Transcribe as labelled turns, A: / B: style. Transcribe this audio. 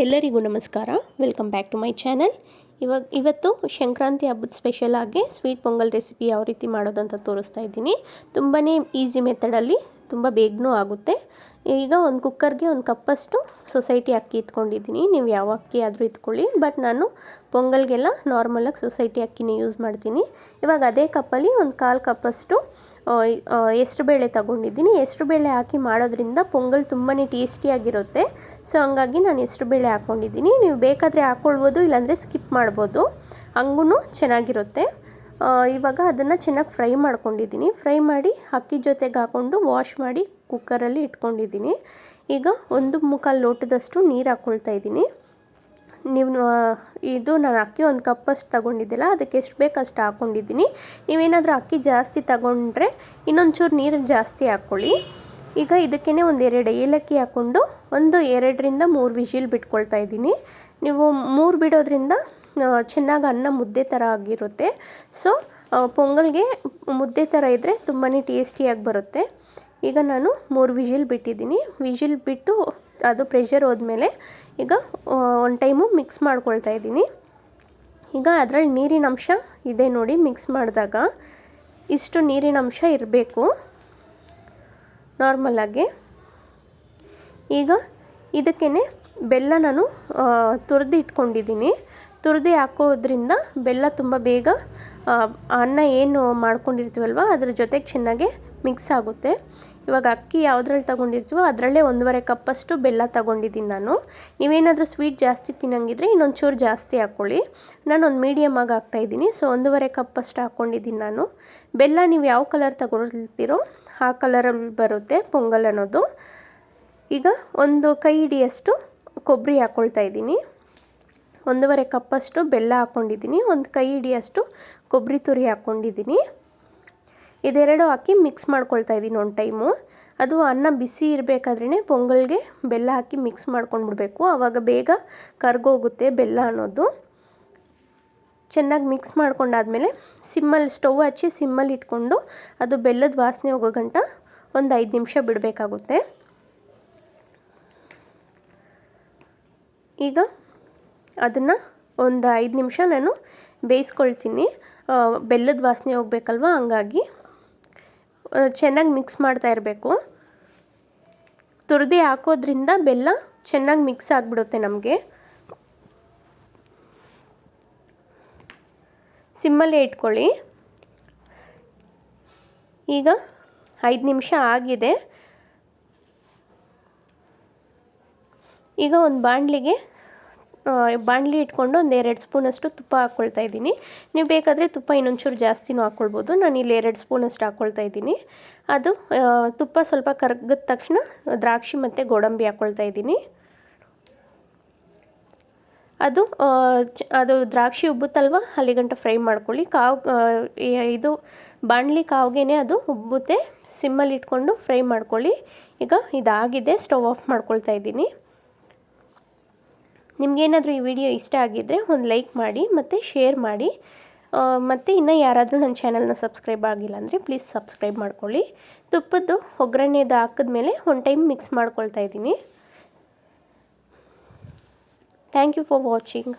A: ಎಲ್ಲರಿಗೂ ನಮಸ್ಕಾರ. Welcome back to my channel. ಇವತ್ತು ಸಂಕ್ರಾಂತಿ ಹಬ್ಬದ ಸ್ಪೆಷಲ್ ಆಗಿ ಸ್ವೀಟ್ ಪೊಂಗಲ್ ರೆಸಿಪಿ ಯಾವ ರೀತಿ ಮಾಡೋದಂತ ತೋರಿಸ್ತಾ ಇದ್ದೀನಿ. ತುಂಬಾ ಈಸಿ ಮೆಥಡಲ್ಲಿ ತುಂಬ ಬೇಗನೂ ಆಗುತ್ತೆ. ಈಗ ಒಂದು ಕುಕ್ಕರ್ಗೆ ಒಂದು ಕಪ್ಪಷ್ಟು ಸೊಸೈಟಿ ಅಕ್ಕಿ ಇಟ್ಕೊಂಡಿದ್ದೀನಿ. ನೀವು ಯಾವ ಅಕ್ಕಿ ಆದರೂ ಇಟ್ಕೊಳ್ಳಿ, ಬಟ್ ನಾನು ಪೊಂಗಲ್ಗೆಲ್ಲ ನಾರ್ಮಲಾಗಿ ಸೊಸೈಟಿ ಅಕ್ಕಿನೇ ಯೂಸ್ ಮಾಡ್ತೀನಿ. ಇವಾಗ ಅದೇ ಕಪ್ಪಲ್ಲಿ ಒಂದು 1/4 ಕಪ್ಪಷ್ಟು ಹೆಸ್ರು ಬೇಳೆ ತಗೊಂಡಿದ್ದೀನಿ. ಹೆಸ್ರು ಬೇಳೆ ಹಾಕಿ ಮಾಡೋದ್ರಿಂದ ಪೊಂಗಲ್ ತುಂಬಾ ಟೇಸ್ಟಿಯಾಗಿರುತ್ತೆ. ಸೊ ಹಂಗಾಗಿ ನಾನು ಹೆಸ್ರು ಬೇಳೆ ಹಾಕ್ಕೊಂಡಿದ್ದೀನಿ. ನೀವು ಬೇಕಾದರೆ ಹಾಕ್ಕೊಳ್ಬೋದು, ಇಲ್ಲಾಂದರೆ ಸ್ಕಿಪ್ ಮಾಡ್ಬೋದು, ಹಂಗೂ ಚೆನ್ನಾಗಿರುತ್ತೆ. ಇವಾಗ ಅದನ್ನು ಚೆನ್ನಾಗಿ ಫ್ರೈ ಮಾಡ್ಕೊಂಡಿದ್ದೀನಿ. ಫ್ರೈ ಮಾಡಿ ಅಕ್ಕಿ ಜೊತೆಗೆ ಹಾಕ್ಕೊಂಡು ವಾಶ್ ಮಾಡಿ ಕುಕ್ಕರಲ್ಲಿ ಇಟ್ಕೊಂಡಿದ್ದೀನಿ. ಈಗ 1 ಲೋಟದಷ್ಟು ನೀರು ಹಾಕ್ಕೊಳ್ತಾ ಇದ್ದೀನಿ. ಇದು ನಾನು ಅಕ್ಕಿ 1 ಕಪ್ಪಷ್ಟು ತಗೊಂಡಿದ್ದಿಲ್ಲ, ಅದಕ್ಕೆ ಎಷ್ಟು ಬೇಕು ಅಷ್ಟು ಹಾಕ್ಕೊಂಡಿದ್ದೀನಿ. ನೀವೇನಾದರೂ ಅಕ್ಕಿ ಜಾಸ್ತಿ ತಗೊಂಡ್ರೆ ಇನ್ನೊಂಚೂರು ನೀರು ಜಾಸ್ತಿ ಹಾಕ್ಕೊಳ್ಳಿ. ಈಗ ಇದಕ್ಕೇ 2 ಏಲಕ್ಕಿ ಹಾಕ್ಕೊಂಡು 2ರಿಂದ 3 ವಿಷಿಲ್ ಬಿಟ್ಕೊಳ್ತಾ ಇದ್ದೀನಿ. ನೀವು 3 ಬಿಡೋದ್ರಿಂದ ಚೆನ್ನಾಗಿ ಅನ್ನ ಮುದ್ದೆ ಥರ ಆಗಿರುತ್ತೆ. ಸೊ ಪೊಂಗಲ್ಗೆ ಮುದ್ದೆ ಥರ ಇದ್ದರೆ ತುಂಬಾ ಟೇಸ್ಟಿಯಾಗಿ ಬರುತ್ತೆ. ಈಗ ನಾನು 3 ವಿಷಿಲ್ ಬಿಟ್ಟಿದ್ದೀನಿ. ವಿಷಿಲ್ ಬಿಟ್ಟು ಅದು ಪ್ರೆಷರ್ ಹೋದ್ಮೇಲೆ ಈಗ ಒಂದು ಟೈಮು ಮಿಕ್ಸ್ ಮಾಡ್ಕೊಳ್ತಾ ಇದ್ದೀನಿ. ಈಗ ಅದರಲ್ಲಿ ನೀರಿನ ಅಂಶ ಇದೆ ನೋಡಿ, ಮಿಕ್ಸ್ ಮಾಡಿದಾಗ ಇಷ್ಟು ನೀರಿನ ಅಂಶ ಇರಬೇಕು ನಾರ್ಮಲಾಗಿ. ಈಗ ಇದಕ್ಕೇ ಬೆಲ್ಲ ನಾನು ತುರಿದು ಇಟ್ಕೊಂಡಿದ್ದೀನಿ. ತುರಿದು ಹಾಕೋದ್ರಿಂದ ಬೆಲ್ಲ ತುಂಬ ಬೇಗ ಅನ್ನ ಏನು ಮಾಡ್ಕೊಂಡಿರ್ತೀವಲ್ವ ಅದ್ರ ಜೊತೆಗೆ ಚೆನ್ನಾಗೆ ಮಿಕ್ಸ್ ಆಗುತ್ತೆ. ಇವಾಗ ಅಕ್ಕಿ ಯಾವುದ್ರಲ್ಲಿ ತಗೊಂಡಿರ್ತೀವೋ ಅದರಲ್ಲೇ 1/2 ಕಪ್ಪಷ್ಟು ಬೆಲ್ಲ ತಗೊಂಡಿದ್ದೀನಿ ನಾನು. ನೀವೇನಾದರೂ ಸ್ವೀಟ್ ಜಾಸ್ತಿ ತಿನ್ನಂಗಿದ್ರೆ ಇನ್ನೊಂಚೂರು ಜಾಸ್ತಿ ಹಾಕ್ಕೊಳ್ಳಿ. ನಾನು ಒಂದು ಮೀಡಿಯಮ್ ಆಗಿ ಹಾಕ್ತಾಯಿದ್ದೀನಿ. ಸೊ 1/2 ಕಪ್ಪಷ್ಟು ಹಾಕ್ಕೊಂಡಿದ್ದೀನಿ ನಾನು. ಬೆಲ್ಲ ನೀವು ಯಾವ ಕಲರ್ ತಗೊಳ್ತೀರೋ ಆ ಕಲರಲ್ಲಿ ಬರುತ್ತೆ ಪೊಂಗಲ್ ಅನ್ನೋದು. ಈಗ 1 ಕೈ ಹಿಡಿಯಷ್ಟು ಕೊಬ್ಬರಿ ಹಾಕ್ಕೊಳ್ತಾ ಇದ್ದೀನಿ. 1/2 ಕಪ್ಪಷ್ಟು ಬೆಲ್ಲ ಹಾಕ್ಕೊಂಡಿದ್ದೀನಿ. 1 ಕೈ ಹಿಡಿಯಷ್ಟು ಕೊಬ್ಬರಿ ತುರಿ ಹಾಕ್ಕೊಂಡಿದ್ದೀನಿ. ಇದೆರಡು ಹಾಕಿ ಮಿಕ್ಸ್ ಮಾಡ್ಕೊಳ್ತಾ ಇದ್ದೀನಿ ಒಂದು ಟೈಮು. ಅದು ಅನ್ನ ಬಿಸಿ ಇರಬೇಕಾದ್ರೇ ಪೊಂಗಲ್ಗೆ ಬೆಲ್ಲ ಹಾಕಿ ಮಿಕ್ಸ್ ಮಾಡ್ಕೊಂಡ್ಬಿಡ್ಬೇಕು, ಆವಾಗ ಬೇಗ ಕರ್ಗೋಗುತ್ತೆ ಬೆಲ್ಲ ಅನ್ನೋದು. ಚೆನ್ನಾಗಿ ಮಿಕ್ಸ್ ಮಾಡ್ಕೊಂಡಾದ್ಮೇಲೆ ಸ್ಟವ್ ಹಚ್ಚಿ ಸಿಮ್ಮಲ್ಲಿ ಇಟ್ಕೊಂಡು ಅದು ಬೆಲ್ಲದ ವಾಸನೆ ಹೋಗೋ ಗಂಟ ಒಂದು 5 ನಿಮಿಷ ಬಿಡಬೇಕಾಗುತ್ತೆ. ಈಗ ಅದನ್ನು ಒಂದು 5 ನಿಮಿಷ ನಾನು ಬೇಯಿಸ್ಕೊಳ್ತೀನಿ. ಬೆಲ್ಲದ ವಾಸನೆ ಹೋಗ್ಬೇಕಲ್ವ, ಹಂಗಾಗಿ ಚೆನ್ನಾಗಿ ಮಿಕ್ಸ್ ಮಾಡ್ತಾ ಇರಬೇಕು. ತುರಿದು ಹಾಕೋದ್ರಿಂದ ಬೆಲ್ಲ ಚೆನ್ನಾಗಿ ಮಿಕ್ಸ್ ಆಗಿಬಿಡುತ್ತೆ ನಮಗೆ. ಸಿಮ್ಮಲ್ಲೇ ಇಟ್ಕೊಳ್ಳಿ. ಈಗ 5 ನಿಮಿಷ ಆಗಿದೆ. ಈಗ ಒಂದು ಬಾಣಲಿ ಇಟ್ಕೊಂಡು 2 ಸ್ಪೂನಷ್ಟು ತುಪ್ಪ ಹಾಕ್ಕೊಳ್ತಾ ಇದ್ದೀನಿ. ನೀವು ಬೇಕಾದರೆ ತುಪ್ಪ ಇನ್ನೊಂಚೂರು ಜಾಸ್ತಿನೂ ಹಾಕ್ಕೊಳ್ಬೋದು. ನಾನು ಇಲ್ಲಿ 2 ಸ್ಪೂನಷ್ಟು ಹಾಕ್ಕೊಳ್ತಾ ಇದ್ದೀನಿ. ಅದು ತುಪ್ಪ ಸ್ವಲ್ಪ ಕರಗಿದ ತಕ್ಷಣ ದ್ರಾಕ್ಷಿ ಮತ್ತು ಗೋಡಂಬಿ ಹಾಕ್ಕೊಳ್ತಾ ಇದ್ದೀನಿ. ಅದು ದ್ರಾಕ್ಷಿ ಉಬ್ಬುತ್ತಲ್ವ, ಅಲ್ಲಿಗಂಟ ಫ್ರೈ ಮಾಡ್ಕೊಳ್ಳಿ. ಇದು ಬಾಣಲಿ ಕಾವ್ಗೆ ಅದು ಉಬ್ಬುತ್ತೆ. ಸಿಮ್ಮಲ್ಲಿ ಇಟ್ಕೊಂಡು ಫ್ರೈ ಮಾಡ್ಕೊಳ್ಳಿ. ಈಗ ಇದಾಗಿದೆ, ಸ್ಟವ್ ಆಫ್ ಮಾಡ್ಕೊಳ್ತಾ ಇದ್ದೀನಿ. ನಿಮಗೇನಾದರೂ ಈ ವಿಡಿಯೋ ಇಷ್ಟ ಆಗಿದ್ದರೆ ಒಂದು ಲೈಕ್ ಮಾಡಿ ಮತ್ತು ಶೇರ್ ಮಾಡಿ. ಮತ್ತು ಇನ್ನೂ ಯಾರಾದರೂ ನನ್ನ ಚಾನಲ್ನ ಸಬ್ಸ್ಕ್ರೈಬ್ ಆಗಿಲ್ಲ ಅಂದರೆ ಪ್ಲೀಸ್ ಸಬ್ಸ್ಕ್ರೈಬ್ ಮಾಡ್ಕೊಳ್ಳಿ. ತುಪ್ಪದ್ದು ಒಗ್ಗರಣೆದು ಹಾಕಿದ್ಮೇಲೆ ಒಂದು ಟೈಮ್ ಮಿಕ್ಸ್ ಮಾಡ್ಕೊಳ್ತಾ ಇದ್ದೀನಿ. Thank you for watching.